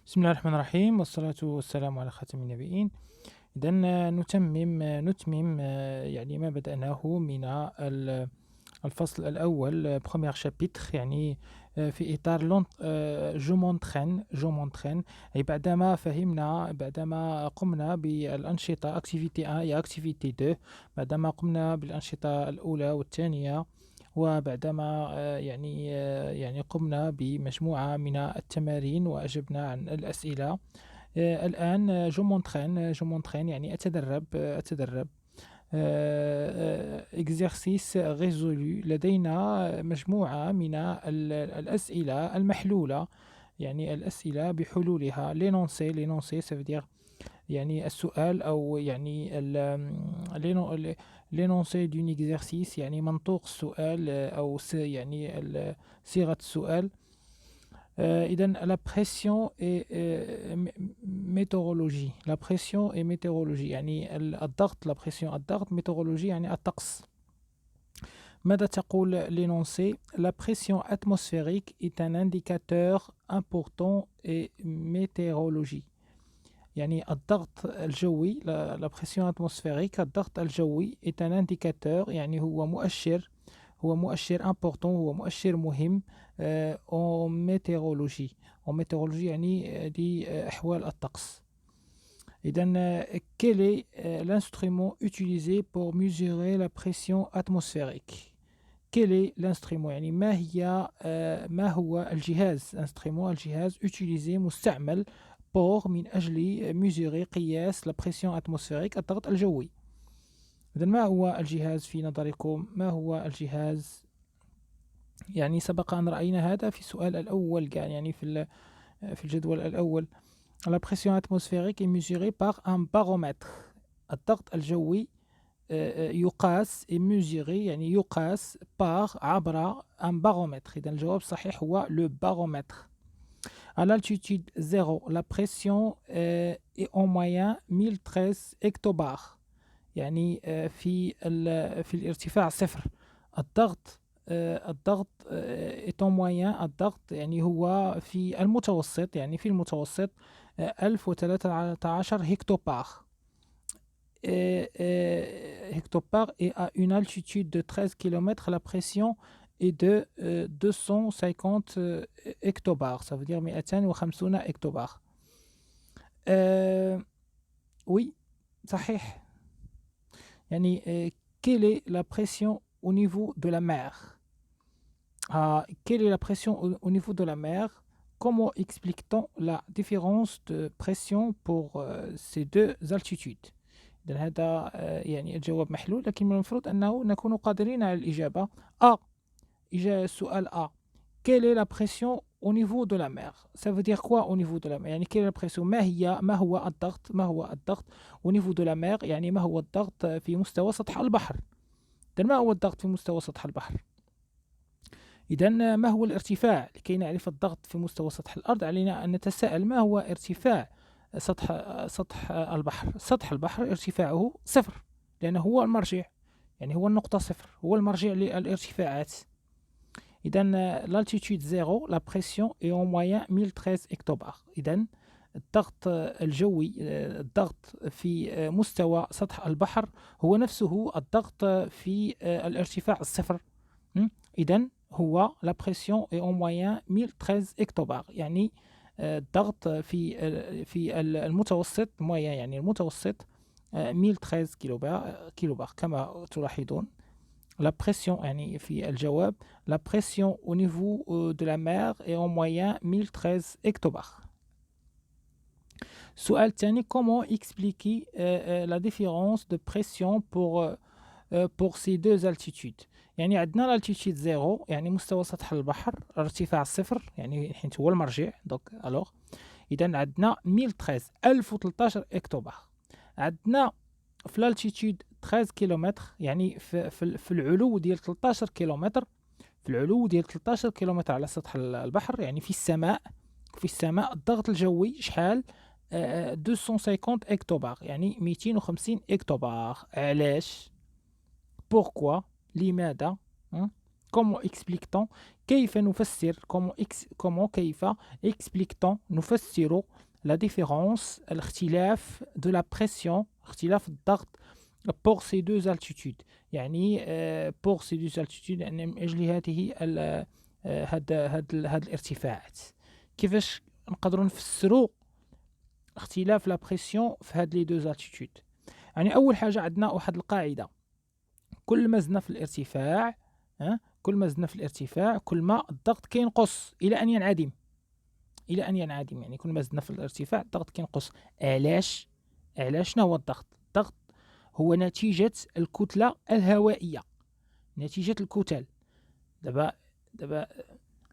بسم الله الرحمن الرحيم والصلاة والسلام على خاتم النبيين. إذن نتمم يعني ما بدأناه من الفصل الأول premier chapitre يعني في إطار جو مونترين أي بعدما قمنا بالأنشطة activité 1 et activité 2 بعدما قمنا بالأنشطة الأولى والثانية وبعدما يعني قمنا بمجموعة من التمارين وأجبنا عن الأسئلة. الآن جو مونترين يعني أتدرب. exercice résolu لدينا مجموعة من الأسئلة المحلولة، يعني الأسئلة بحلولها l'énoncé ça veut dire يعني السؤال أو يعني l'énoncé d'une exercice يعني منطوق السؤال أو يعني صيغة السؤال. إذن la pression et météorologie يعني الضغط الضغط météorologie يعني الطقس. ماذا تقول l'énoncé؟ La pression atmosphérique est un indicateur important et météorologie يعني الضغط الجوي la pression atmosphérique الضغط الجوي est un indicateur يعني هو مؤشر important هو مؤشر مهم en météorologie يعني لأحوال الطقس. إذن quel est l'instrument utilisé pour mesurer la pression atmosphérique؟ quel est l'instrument يعني ما هو الجهاز utilisé مستعمل pour من أجل mesurer قياس la pression atmosphérique الضغط الجوي. إذن ما هو الجهاز في نظركم؟ ما هو الجهاز؟ يعني سبق أن رأينا هذا في السؤال الأول يعني في الجدول الأول. La pression atmosphérique est mesurée par un baromètre. الضغط الجوي يقاس mesuré يعني يقاس عبر un baromètre. إذن الجواب الصحيح هو le baromètre. À l'altitude 0 la pression est en moyenne 1013 hectobars يعني في الارتفاع صفر الضغط est en moyenne الضغط يعني هو في المتوسط 1013 هكتوبار hectopars et à une altitude de 13 km la pression est de 250 hectobars ça veut dire 250 hectobars. Oui صحيح يعني quelle est la pression au niveau de la mer? Quelle est la pression au niveau de la mer? Comment explique-t-on la différence de pression pour ces deux altitudes؟ إذن هذا يعني الجواب محلول، لكن من المفروض أنه نكون قادرين على الإجابة. السؤال quelle est la pression au niveau de la mer? Ça veut dire quoi au niveau de la mer؟ يعني quelle est la pression؟ ما هو الضغط au niveau de la mer يعني ما هو الضغط في مستوى سطح البحر؟ إذن ما هو الضغط في مستوى سطح البحر؟ إذن ما هو الارتفاع؟ لكي نعرف الضغط في مستوى سطح الأرض علينا أن نتساءل ما هو ارتفاع سطح البحر. سطح البحر ارتفاعه صفر لأنه هو المرجع، يعني هو النقطة صفر، هو المرجع للارتفاعات. إذن l'altitude 0 la pression est en moyenne 1013 hectobars. إذن الضغط الجوي الضغط في مستوى سطح البحر هو نفسه الضغط في الارتفاع الصفر. إذن هو la pression est en moyenne 1013 hectobars يعني الضغط في المتوسط يعني المتوسط 1013 كيلوبار كما تلاحظون. La pression يعني في الجواب la pression au niveau de la mer est en moyenne 1013 hectobars. السؤال الثاني comment expliquer la différence de pression pour ces deux altitudes؟ يعني عندنا الالتيتيود زيرو يعني مستوى سطح البحر ارتفاع صفر يعني حيث هو المرجع الوغ. اذا عندنا 1013 هكتوبار. عندنا في الالتيتيود 13 كيلومتر يعني في العلو ديال 13 كيلومتر على سطح البحر يعني في السماء الضغط الجوي شحال 250 هكتوبار يعني 250 هكتوبار. علاش؟ pourquoi لماذا؟ comment explique-t-on كيف نفسر كيف explique-t-on نفسر la différence الاختلاف de la pression اختلاف الضغط pour ces deux altitudes يعني pour ces deux altitudes يعني من أجل هذه هاد الارتفاعات كيفاش نقدروا نفسروا اختلاف لا بريسيون في هاد لي دوز التيتود. يعني اول حاجه عندنا واحد القاعده، كل ما زدنا في الارتفاع كل ما زدنا في الارتفاع كل ما الضغط كينقص الى ان ينعدم، يعني كل ما زدنا في الارتفاع الضغط كينقص. علاش شنو هو الضغط؟ الضغط هو نتيجه الكتله الهوائيه، نتيجه الكتل. دابا دابا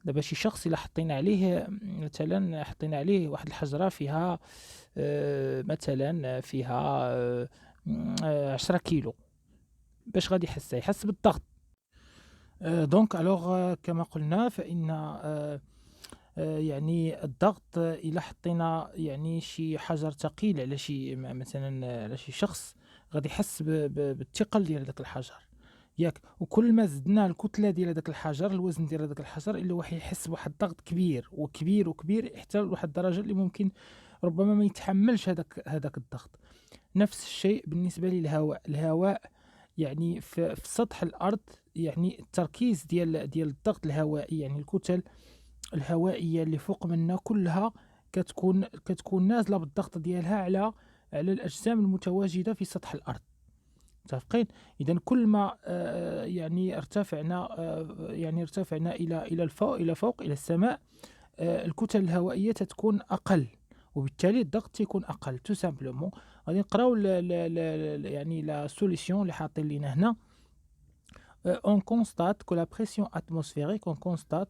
دابا شي شخص الا حطينا عليه مثلا واحد الحجره فيها مثلا فيها 10 كيلو، باش غادي يحس بالضغط. دونك الوغ كما قلنا فإن يعني الضغط إلا حطينا يعني شي حجر ثقيل على شي مثلا على شي شخص غادي يحس بالثقل ديال داك الحجر ياك. وكل ما زدنا الكتله ديال داك الحجر، الوزن ديال داك الحجر، الا واحد يحس بواحد الضغط كبير وكبير وكبير حتى لواحد الدرجه اللي ممكن ربما ما يتحملش هذاك الضغط. نفس الشيء بالنسبه الهواء يعني في سطح الارض، يعني التركيز ديال الضغط الهوائي، يعني الكتل الهوائيه اللي فوق منا كلها كتكون نازله بالضغط ديالها على الاجسام المتواجده في سطح الارض. متفقين؟ اذا كل ما يعني ارتفعنا الى فوق الى السماء، الكتل الهوائيه تكون اقل، وبالتالي الضغط تيكون اقل تو سامبلومون. غادي نقراو يعني لا سوليسيون اللي حاطين لينا هنا. on constate que la pression atmosphérique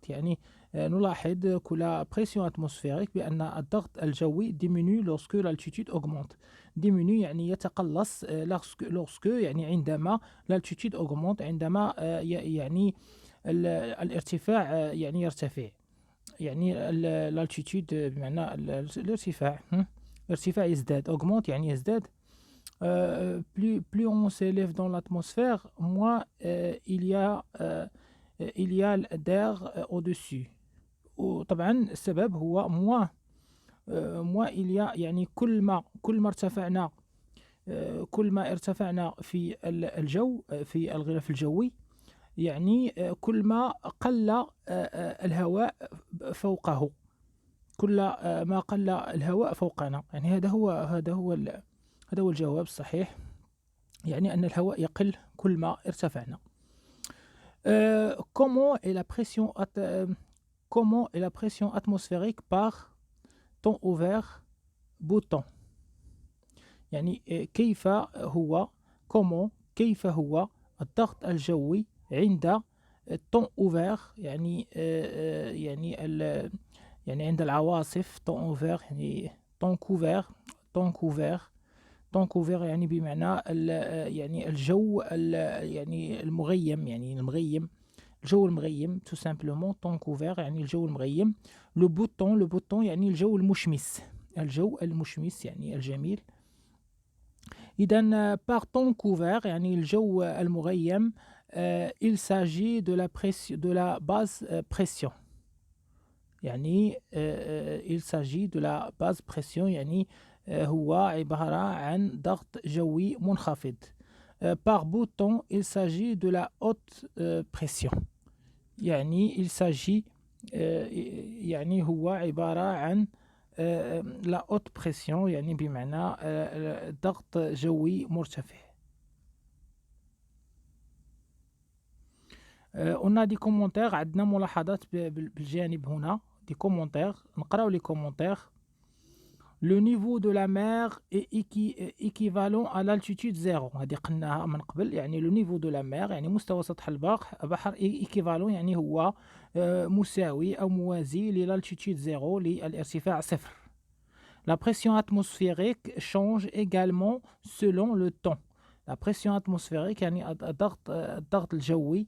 يعني نلاحظ que la pression atmosphérique بأن الضغط الجوي diminue lorsque l'altitude augmente. diminue يعني يتقلص lorsque يعني عندما l'altitude augmente، عندما يعني الارتفاع يعني يرتفع. يعني l'altitude بمعنى الارتفاع يزداد، augmente يعني يزداد. Plus on s'élève dans l'atmosphère, moins il y a d'air au-dessus. وطبعا السبب هو moins il y a يعني كل ما ارتفعنا في الجو، في الغلاف الجوي، يعني كل ما قل الهواء فوقه، كل ما قل الهواء فوقنا. يعني هذا هو الجواب الصحيح، يعني أن الهواء يقل كل ما ارتفعنا. comment est la pression atmosphérique par temps ouvert bouton؟ يعني كيف هو الضغط الجوي عند temps ouvert، يعني يعني عند العواصف. temps ouvert يعني temps couvert يعني بمعنى يعني الجو يعني المغيم، يعني الجو المغيم tout simplement. temps couvert يعني الجو المغيم. le bouton يعني الجو المشمس يعني الجميل. إذا par temps couvert يعني الجو المغيم، il s'agit de la basse pression. يعني il s'agit de la basse pression يعني هو عبارة عن ضغط جوي منخفض. par bouton il s'agit de la haute pression. يعني il s'agit يعني هو عبارة عن la haute pression، يعني بمعنى ضغط جوي مرتفع. قلنا دي كومونتير، عندنا ملاحظات بالجانب هنا، دي كومونتير. نقراو لي كومونتير. Le niveau de la mer est équivalent à l'altitude 0. هذه قلناها من قبل. يعني le niveau de la mer يعني مستوى سطح البحر équivalent يعني هو مساوي أو موازي للالتيتود 0، للارتفاع 0. La pression atmosphérique change également selon le temps. La pression atmosphérique يعني الضغط الجوي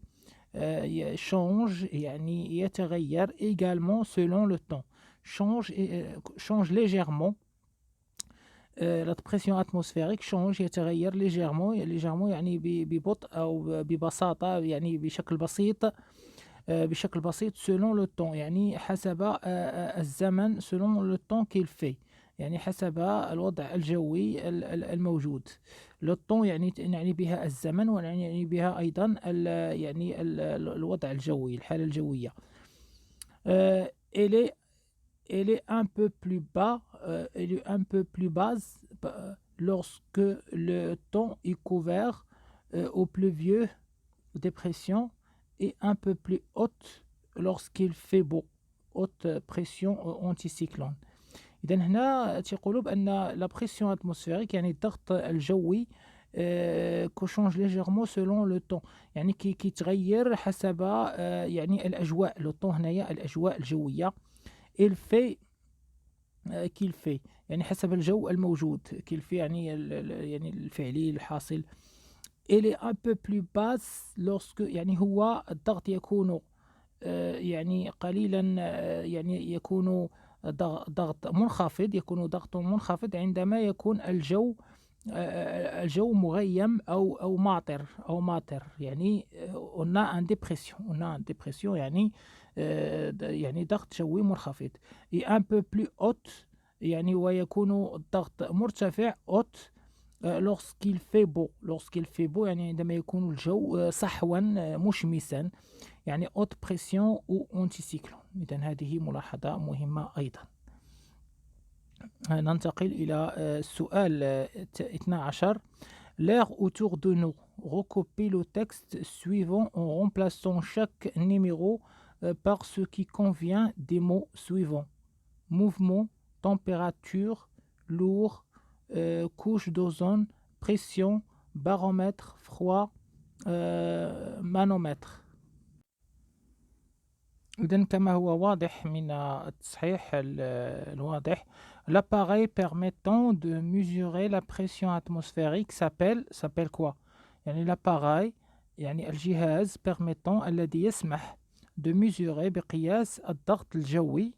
change يعني يتغير également selon le temps. change légèrement. la pression atmosphérique change يتغير légèrement يعني ببطء أو ببساطة، يعني بشكل بسيط بشكل بسيط selon le temps يعني حسب الزمن selon le temps qu'il fait يعني حسب الوضع الجوي الموجود. le temps يعني بها الزمن ويعني بها أيضا الوضع الجوي الحالة الجوية. Euh, elle est, elle est un peu plus bas, elle est un peu plus basse lorsque le temps est couvert au pluvieux, dépression, et un peu plus haute lorsqu'il fait beau, haute pression anticyclone. إذا هنا تيقولوا بأن la pression atmosphérique يعني الضغط الجوي كوشونج ليجيرمون سولون لو طون يعني كيتغير حسب يعني الأجواء لو طون هنايا الأجواء الجوية الفي كيلفي يعني حسب الجو الموجود كيلفي يعني يعني الفعلي الحاصل. إلي ان بو بلو باس لورسك يعني هو الضغط يكون يعني قليلا يعني يكون ضغط منخفض يكون ضغط منخفض عندما يكون الجو مغيم أو ماطر يعني on a un dépression يعني يعني ضغط جوي منخفض. et un peu plus haute يعني ويكون الضغط مرتفع haute lorsqu'il fait beau يعني عندما يكون الجو صحوا مشمسا يعني haute pression ou anticyclone. إذن هذه ملاحظة مهمة أيضا. ننتقل إلى السؤال 12. L'air autour de nous. Recopie le texte suivant en remplaçant chaque numéro par ce qui convient des mots suivants. Mouvement, température, lourd, couche d'ozone, pression, baromètre, froid, manomètre. إذن كما هو واضح من التصحيح الواضح l'appareil permettant de mesurer la pression atmosphérique s'appelle quoi؟ يعني l'appareil يعني الجهاز permettant الذي يسمح de mesurer بقياس الضغط الجوي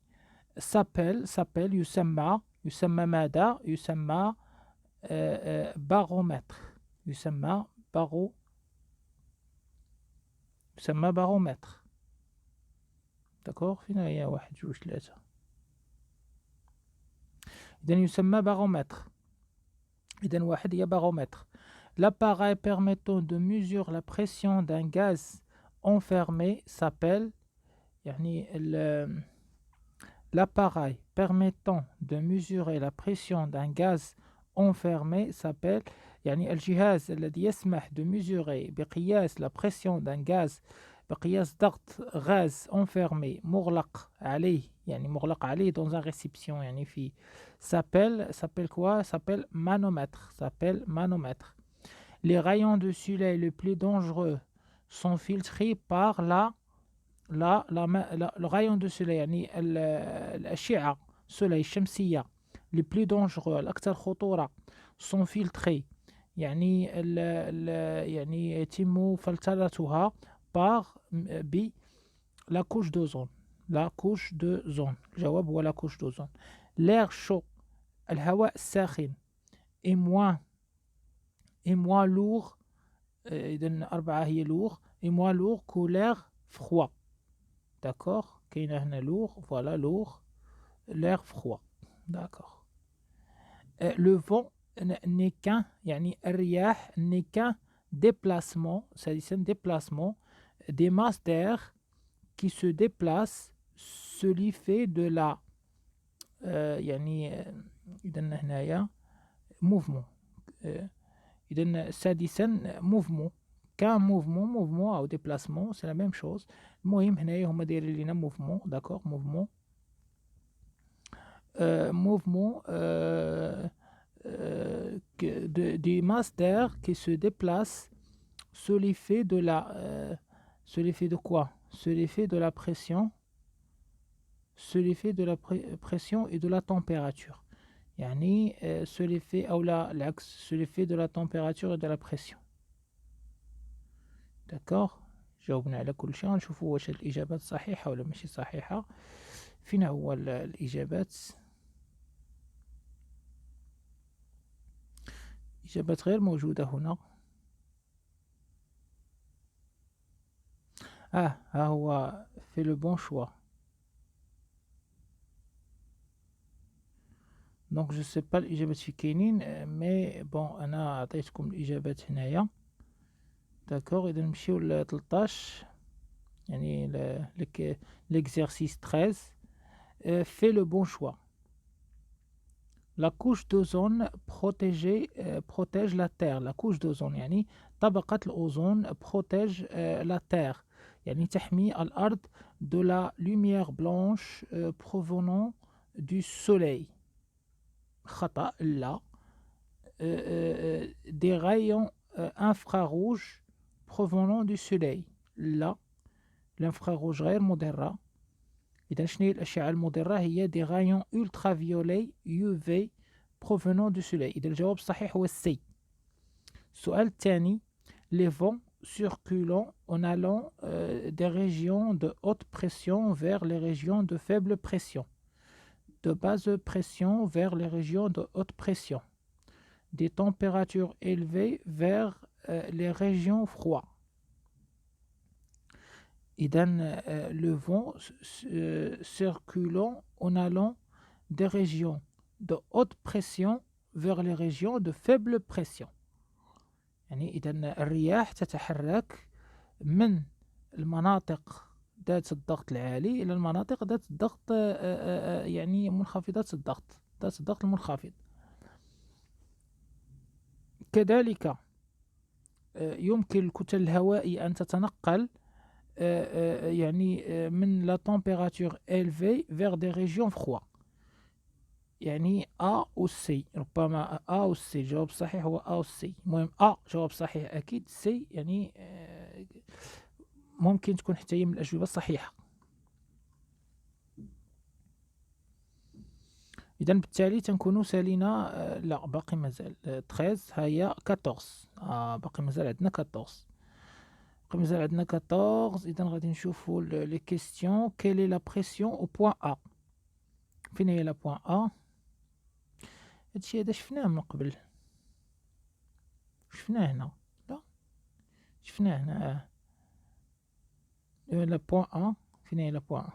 s'appelle يسمى ماذا؟ يسمى بارومتر يسمى بارومتر. داكوغ فين هي 1 2 3 إذن يسمى بارومتر. إذن واحد هي بارومتر. L'appareil permettant de mesurer la pression d'un gaz enfermé s'appelle يعني l'appareil permettant de mesurer la pression d'un gaz enfermé s'appelle يعني الجهاز الذي يسمح de mesurer بقياس la pression d'un gaz بقياس ضغط غاز enfermé مغلق عليه يعني مغلق عليه dans un récipient يعني في s'appelle quoi? S'appelle manomètre. Les rayons de soleil les plus dangereux sont filtrés par le rayon de soleil يعني الأشعة السولي الشمسية les plus dangereux الأكثر خطورة sont filtrés يعني يعني يتم فلترتها par la couche d'ozone الجواب هو la couche d'ozone. L'air chaud الهواء الساخن est moins lourd إذن 4 هي lourd est moins lourd que l'air froid. D'accord, كاينه هنا lourd voilà lourd l'air froid. D'accord. Le vent n'est qu'un يعني الرياح n'est qu'un déplacement des masses d'air qui se déplacent celui fait de la يعني إذن هنايا mouvement إذن سادسا mouvement كان mouvement أو déplacement c'est la même chose. المهم هنايا هما دايرين لينا mouvement d'accord mouvement des masses d'air qui se déplacent sous l'effet de sous l'effet de quoi? Sous l'effet de la pression et de la température. يعني sous l'effet أو لا العكس sous l'effet de la température et de la pression. d'accord. جاوبنا على كل شيء. غنشوفوا واش الإجابات صحيحة ولا ماشي صحيحة. فين هو الإجابات؟ إجابات غير موجودة هنا. ها هو fait le bon choix. دونك جو سي با الإجابات في كاينين مي بون أنا عطيتكم الإجابات هنايا. داكوغ إذا نمشيو ل 13 يعني l'exercice 13. Fais le bon choix. La couche d'ozone protège la Terre. La couche d'ozone يعني طبقة الأوزون protège la Terre يعني تحمي الأرض de la lumière blanche provenant du soleil. خطأ لا. Des rayons infrarouges provenant du soleil. لا. الانفراروج غير مضرة. إذا شنو هي الأشعة المضرة؟ هي des rayons ultraviolets UV provenant du soleil. إذا الجواب الصحيح هو السي. السؤال الثاني les vents circulant en allant des régions de haute pression vers les régions de faible pression, de basse pression vers les régions de haute pression, des températures élevées vers les régions froides. إذا le vent circulant en allant des régions de haute pression vers les régions de faible pression. يعني إذا الرياح تتحرك من المناطق ذات الضغط العالي إلى المناطق ذات الضغط يعني منخفضة الضغط، ذات الضغط المنخفض. كذلك يمكن الكتل الهوائية أن تتنقل يعني من la température élevée vers des régions froides. يعني A و C. ربما A و C. الجواب الصحيح هو A و C. المهم A جواب صحيح أكيد. C يعني ممكن تكون حتى هي من الأجوبة الصحيحة. إذا بالتالي تنكونوا سالينا لا باقي مازال 13 هي 14. باقي مازال عندنا 14. إذا غادي نشوفوا لي كيستيون. quelle est la pression au point A. فين هي لا بوين A؟ هادشي هذا شفناه من قبل. شفناه هنا. لا شفناه هنا. لا بوين A. فين هي لا بوين A؟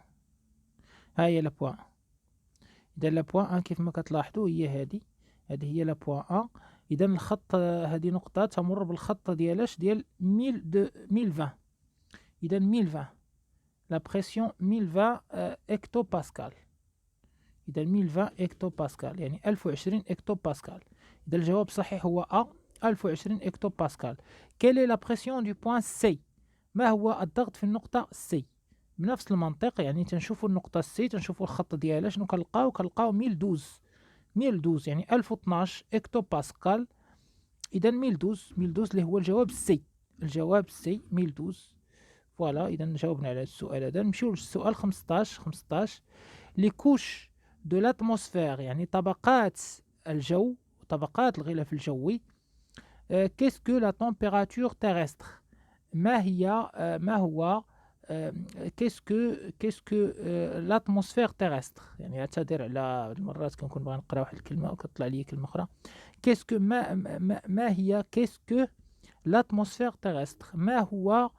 ها هي لا بوين A. إذا لا بوين A كيف ما كتلاحظوا هي هذه هي لا بوين A. إذا الخط هذه نقطة تمر بالخط ديالاش ديال 1020. إذا 1020 لا بريسيون 1020 هكتو باسكال. إذا 1020 هكتو باسكال يعني 1020 هكتو باسكال. إذا الجواب الصحيح هو A 1020 هكتو باسكال. quelle est la pression du point C. ما هو الضغط في النقطة C. بنفس المنطق يعني تنشوفوا النقطة C تنشوفوا الخط ديالها شنو كنلقاو 1012 يعني 1012 هكتو باسكال. إذا 1012 اللي هو الجواب C. الجواب C 1012. فوالا إذا جاوبنا على السؤال هذا. نمشيو للسؤال 15. لي كوش دو لاتموسفير يعني طبقات الجو طبقات الغلاف الجوي. كيسكو لا تمبيراتور تيرستر. ما هو كيسكو لاتموسفير تيرستر. يعني اعتذر على المرات كنكون باغي نقرا واحد الكلمه وكتطلع لي كلمه اخرى. كيسكو ما هي كيسكو لاتموسفير تيرستر. ما هو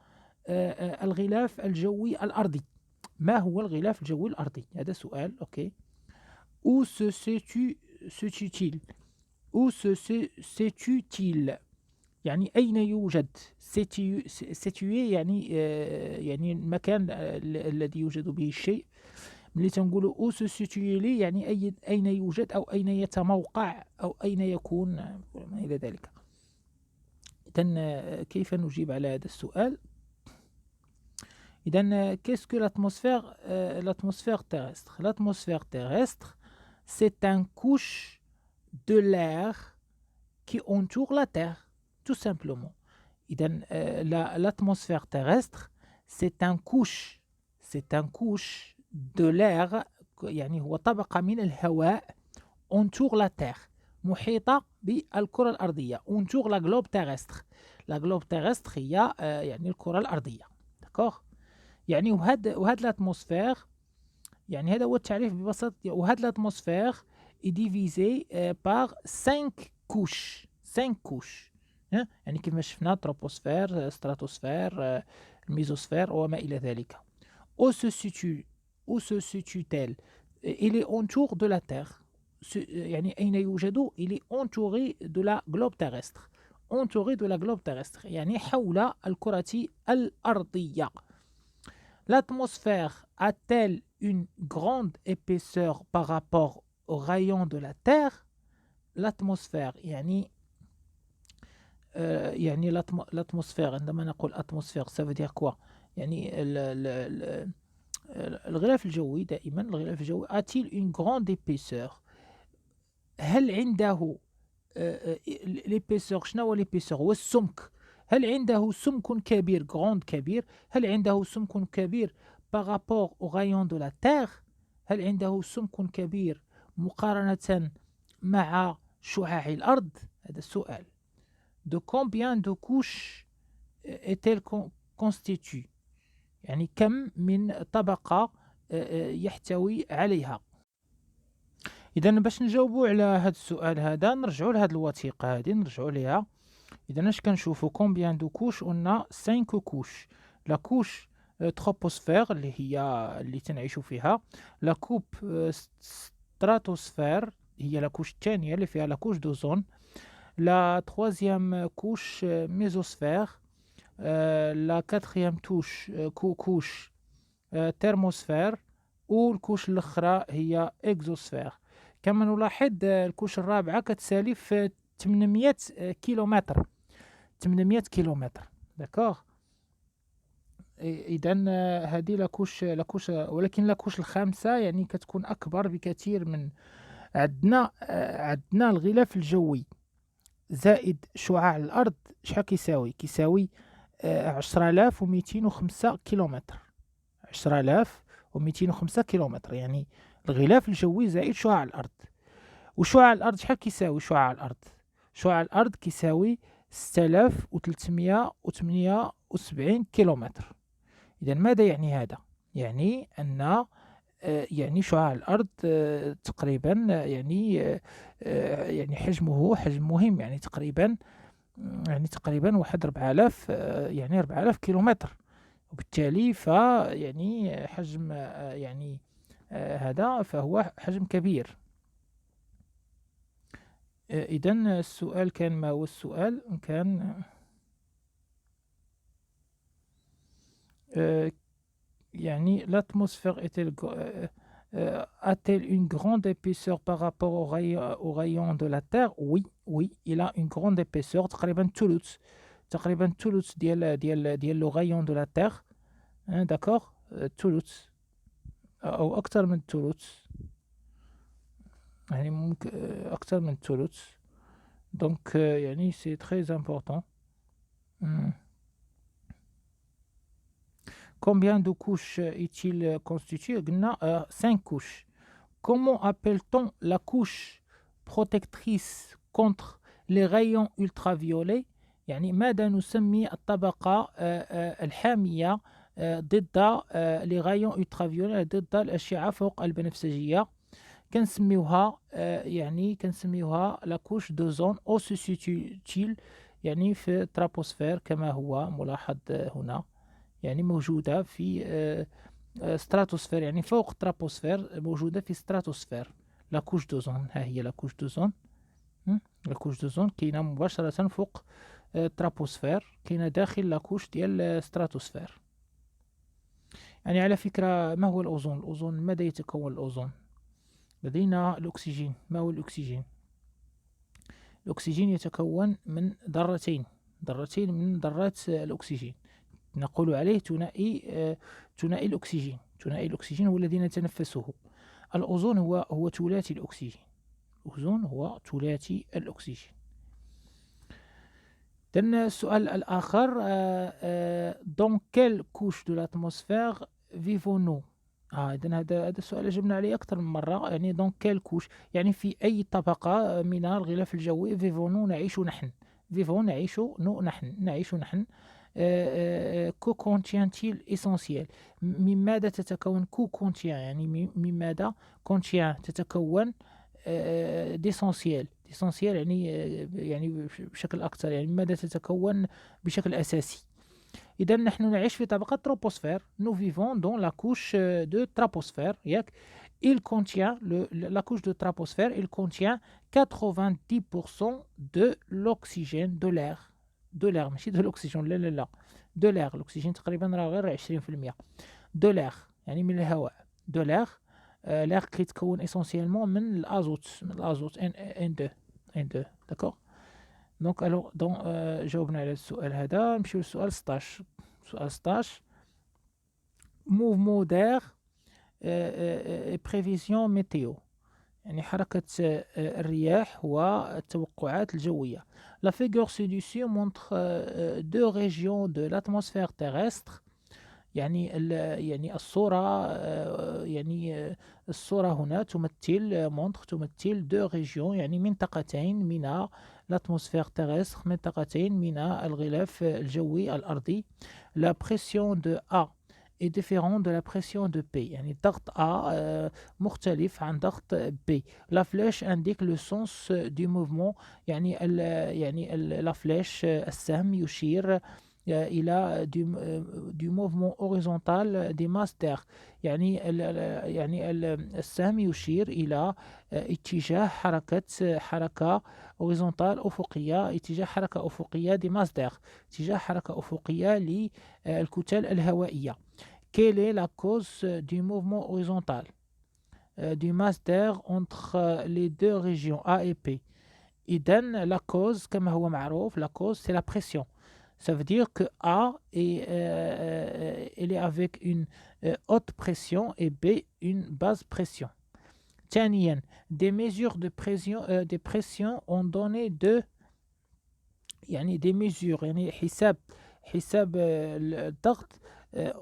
الغلاف الجوي الأرضي. ما هو الغلاف الجوي الأرضي؟ هذا سؤال. أوكي. Où se situe-t-il. Où se situe-t-il يعني أين يوجد. situé يعني يعني المكان الذي يوجد به الشيء. ملي تنقولوا où se situe يعني أين يوجد أو أين يتموقع أو أين يكون ما إلى ذلك. إذن كيف نجيب على هذا السؤال؟ إذن qu'est-ce que l'atmosphère terrestre. L'atmosphère terrestre, c'est une couche de l'air qui entoure la Terre, tout simplement. إذن l'atmosphère terrestre, c'est une couche de l'air يعني هو طبقة من الهواء entoure la Terre محيطة بالكرة الأرضية. entoure la globe terrestre. la globe terrestre هي يعني الكرة الأرضية. d'accord. يعني وهاد لاتموسفير يعني هذا هو التعريف ببساطة. وهاد لاتموسفير ديفيزي بار 5 كوش. يعني كيف ما شفنا تروبوسفير ستراتوسفير le mésosphère وما إلى ذلك. Où se situe où se situe-t-elle? Il est autour de la Terre. يعني أين يوجد؟ Il est entouré de la globe terrestre. Entouré de la globe terrestre يعني حول الكرة الأرضية. L'atmosphère a-t-elle une grande épaisseur par rapport aux rayons de la Terre? L'atmosphère يعني l'atmosphère عندما نقول atmosphère ça veut dire quoi؟ يعني الغلاف الجوي دائما الغلاف الجوي a-t-il une grande épaisseur؟ هل عنده l'épaisseur شنو هو l'épaisseur؟ هو السمك. هل عنده سمك كبير grand كبير؟ هل عنده سمك كبير par rapport au rayon de la Terre؟ هل عنده سمك كبير مقارنة مع شعاع الأرض؟ هذا السؤال. De combien de couches est-elle constituée؟ يعني كم من طبقة يحتوي عليها. إذا باش نجاوبوا على هذا السؤال هذا نرجعوا لهذه الوثيقة هذه نرجعوا ليها. إذا اش كنشوفوا combien de couches؟ قلنا 5 couches. لا كوش troposphère اللي تنعيشوا فيها. لا كوب stratosphère هي لا كوش الثانية اللي فيها لا كوش دوزون. La troisième couche mésosphère, la quatrième couche thermosphère والكوش الأخرى هي exosphère. كما نلاحظ الكوش الرابعة كتسالي في 800 كيلومتر 800 كيلومتر داكوغ. إذا هذه لاكوش ولكن لاكوش الخامسة يعني كتكون أكبر بكثير من عندنا الغلاف الجوي زائد شعاع الأرض شحال كيساوي 10205 كيلومتر. 10205 كيلومتر يعني الغلاف الجوي زائد شعاع الأرض. وشعاع الأرض شحال كيساوي؟ شعاع الأرض كيساوي 6378 كيلومتر. إذا ماذا يعني هذا؟ يعني أن يعني شعاع الأرض تقريبا يعني حجمه حجم مهم يعني تقريبا واحد 4000 يعني 4000 كيلومتر. وبالتالي يعني حجم هذا فهو حجم كبير. إذا السؤال كان ما هو السؤال؟ كان يعني l'atmosphère a-t-elle une grande épaisseur par rapport au rayon de la Terre? Oui, il a une grande épaisseur تقريبا ثلث ديال le rayon de la Terre. d'accord. ثلث أو أكثر من ثلث يعني ممكن أكثر من ثلث. donc يعني c'est très important. Combien de couches est-il constitué? 5 couches. Comment appelle-t-on la couche protectrice contre les rayons ultraviolets؟ يعني ماذا نسمي الطبقة الحامية ضد les rayons ultraviolets ضد الأشعة فوق البنفسجية؟ كنسميوها لا كوش دوزون. أو se situe-t-il يعني في الترابوسفير كما هو ملاحظ هنا يعني موجودة في ستراتوسفير يعني فوق الترابوسفير موجودة في ستراتوسفير. لا كوش دوزون ها هي لا كوش دوزون. لا كوش دوزون كاينة مباشرة فوق الترابوسفير كاينة داخل لا كوش ديال الستراتوسفير. يعني على فكرة ما هو الأوزون؟ الأوزون ماذا يتكون الأوزون؟ لدينا الأكسجين. ما هو الأكسجين؟ الأكسجين يتكون من ذرتين من ذرات الأكسجين نقول عليه ثنائي الأكسجين. ثنائي الأكسجين هو الذي نتنفسه. الأوزون هو ثلاثي الأكسجين. الأوزون هو ثلاثي الأكسجين. السؤال الآخر dans quelle couche de l'atmosphère vivons-nous؟ إذن هذا السؤال جبنا عليه أكثر من مرة. يعني dans quelle couche يعني في أي طبقة من الغلاف الجوي vivons-nous نعيش نحن. vivons نعيش نحن. كو كونتيان-تيل essentiel من ماذا تتكون؟ كو كونتيان يعني من ماذا؟ كونتيان تتكون ديسونسيال يعني بشكل أكثر يعني ماذا تتكون بشكل أساسي. إذا نحن نعيش في طبقة troposphère. Nous vivons dans la couche de troposphère. ياك. Il contient la couche de troposphère, il contient 90% de l'oxygène de l'air. De l'air, ماشي de l'oxygène, لا لا لا. De l'air, l'oxygène تقريبا راه غير 20%. De l'air, يعني من الهواء. De l'air, l'air كيتكون essentiellement من الازوت N2. N2, d'accord. Donc alors جاوبنا على السؤال هذا. نمشيو للسؤال 16. سؤال 16. Mouvement d'air prévision météo. يعني حركة الرياح والتوقعات الجوية. La figure ci-dessus montre deux régions de l'atmosphère terrestre. يعني الصورة الصورة هنا تمثل deux régions يعني منطقتين من l'atmosphère terrestre، منطقتين من الغلاف الجوي الأرضي. La pression de A est différent de la pression de P. يعني ضغط A مختلف عن ضغط B. La flèche indique le sens du mouvement. يعني la flèche السهم يشير إلى du mouvement horizontal des masses d'air. يعني السهم يشير إلى اتجاه حركة horizontal أفقية، اتجاه حركة أفقية des masses d'air، اتجاه حركة أفقية للكتل الهوائية. Quelle est la cause du mouvement horizontal du masse d'air entre les deux régions A et P? إذن la cause كما هو معروف، la cause c'est la pression. Ça veut dire que A elle est avec une haute pression et B une basse pression. ثانيا des mesures de pression ont donné يعني des mesures يعني حساب الضغط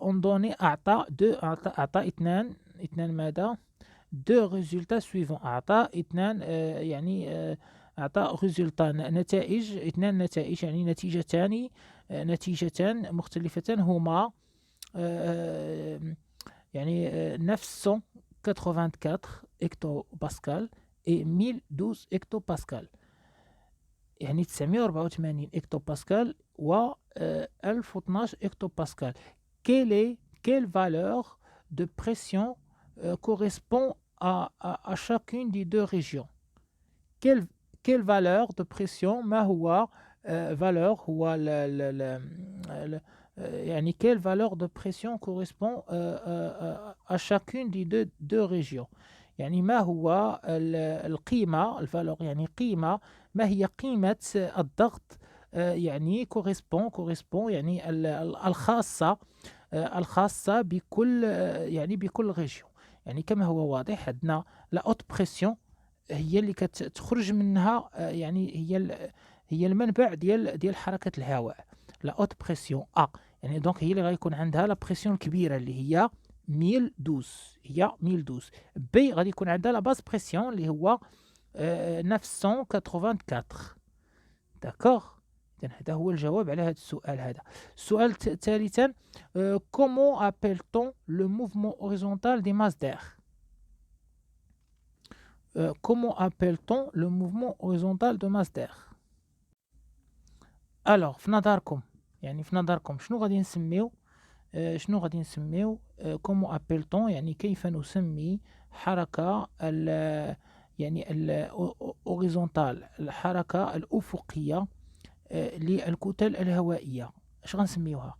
ont donné أعطى اثنان ماذا؟ deux résultats suivants. أعطى اثنان يعني أعطى résultat نتائج اثنان نتائج يعني نتيجتان مختلفتان هما يعني 984 هكتوباسكال et 1012 هكتوباسكال. يعني 984 هكتوباسكال و 1012 هكتوباسكال. Quelle valeur de pression correspond à chacune des deux régions? Quelle valeur de pression ما هو valeur هو يعني quelle valeur de pression correspond à chacune des deux régions. يعني ما هو القيمة الفالور يعني قيمة ما هي قيمة الضغط يعني correspond يعني الخاصة بكل ريجيون. يعني كما هو واضح عندنا لا اوت بريسيون هي اللي كتخرج منها يعني هي المنبع ديال حركة الهواء. لا اوت بريسيون يعني دونك هي اللي غيكون عندها لا بريسيون الكبيرة اللي هي 1012 بي غادي يكون عندها لا باس بريسيون اللي هو 984. داكوغ. إذن هذا هو الجواب على هذا السؤال هذا. السؤال ثالثا comment appelle-t-on le mouvement horizontal des masses d'air? Comment appelle-t-on le mouvement horizontal de masse d'air? Alors في نظركم شنو غادي نسميو comment appelle-t-on يعني كيف نسمي حركة يعني الهوريزونتال الحركة الأفقية للكتل الهوائية. اش غنسميوها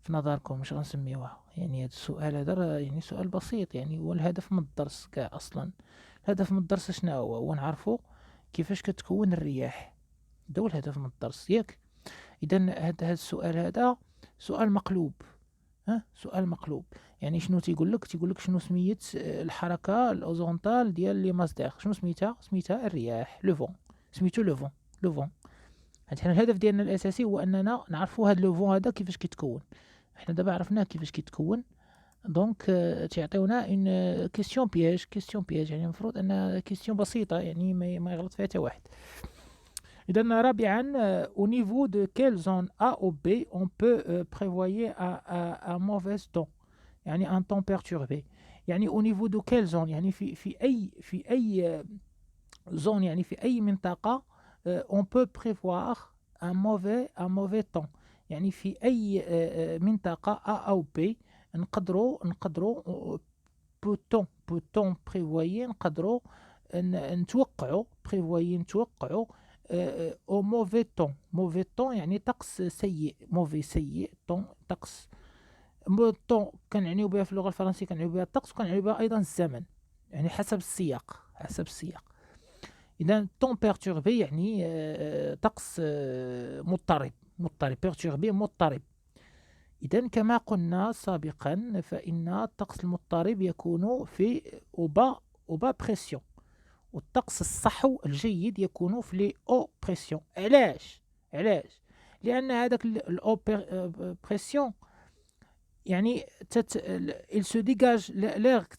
في نظركم؟ اش غنسميوها؟ يعني هذا السؤال هذا يعني سؤال بسيط يعني هو الهدف من الدرس كاع اصلا. الهدف من الدرس شنو هو نعرفوا كيفاش كتكون الرياح. هذا هو الهدف من الدرس ياك. اذا هذا السؤال هذا سؤال مقلوب. سؤال مقلوب يعني شنو تيقول لك شنو سميت الحركه الاوزونتال ديال لي ماس شنو سميتها الرياح لو فون. حنا الهدف ديالنا الاساسي هو اننا نعرفوا هذا لو فون هذا كيفاش كيتكون. احنا دابا عرفناه كيفاش كيتكون دونك تعطيونا اون كيسيون بياج يعني المفروض ان كيسيون بسيطه يعني ما يغلط فيها حتى واحد. إذا رابعا au niveau de quelle zone A ou B on peut prévoyer un mauvais temps يعني un temps perturbé. يعني au niveau de quelle zone يعني في أي zone يعني في أي منطقة on peut prévoir un mauvais temps يعني في أي منطقة A أو B نقدروا بوتون بريفويي نقدروا نتوقعوا او موفي طون يعني طقس سيء، موفي سيء، طون طقس. طون كنعنيو بها في اللغة الفرنسية، كنعنيو بها الطقس، وكنعنيو بها أيضا الزمن، يعني حسب السياق. إذا طون بيرتوربي يعني طقس مضطرب بيرتوربي مضطرب. إذا كما قلنا سابقا فإن الطقس المضطرب يكون في أوبا بريسيون، والطقس الصحو الجيد يكون في لي أو بريسيون. علاش؟ لأن هذاك الأو بريسيون يعني il se dégage l'air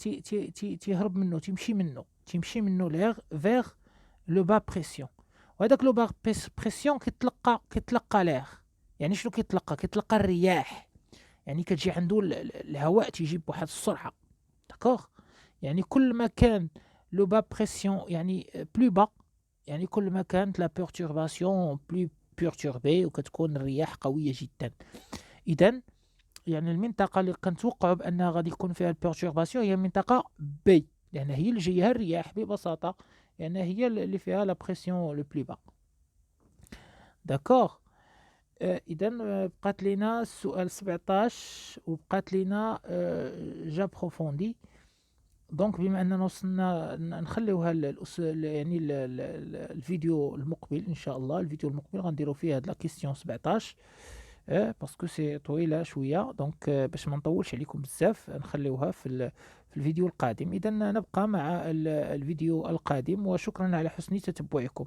تيهرب منه، تيمشي منه l'air vers le bas pression، وهذاك لو bas pression كيتلقى l'air. يعني شنو كيتلقى الرياح، يعني كتجي عنده الهواء تيجي بواحد السرعة. داكوغ، يعني كل ما كان لو با بريسيون يعني بلو با، يعني كل ما كانت لا بيرتورباسيون بلو بيرتوربي، وكتكون الرياح قوية جدا. إذا يعني المنطقة اللي كنتوقعوا بأنها غادي يكون فيها البيرتورباسيون هي المنطقة بي، لأن هي اللي جايها الرياح ببساطة، لأن هي اللي فيها لا بريسيون لو بلو با. داكوغ. إذا بقات لينا السؤال 17، وبقات لينا جا بروفوندي. دونك بما اننا وصلنا نخليوها يعني الفيديو المقبل ان شاء الله. الفيديو المقبل غنديرو فيه هاد لا كيستيون 17 باسكو سي طويله شويه، دونك باش ما نطولش عليكم بزاف نخليوها في الفيديو القادم. اذا نبقى مع الفيديو القادم، وشكرا على حسن تتبعكم.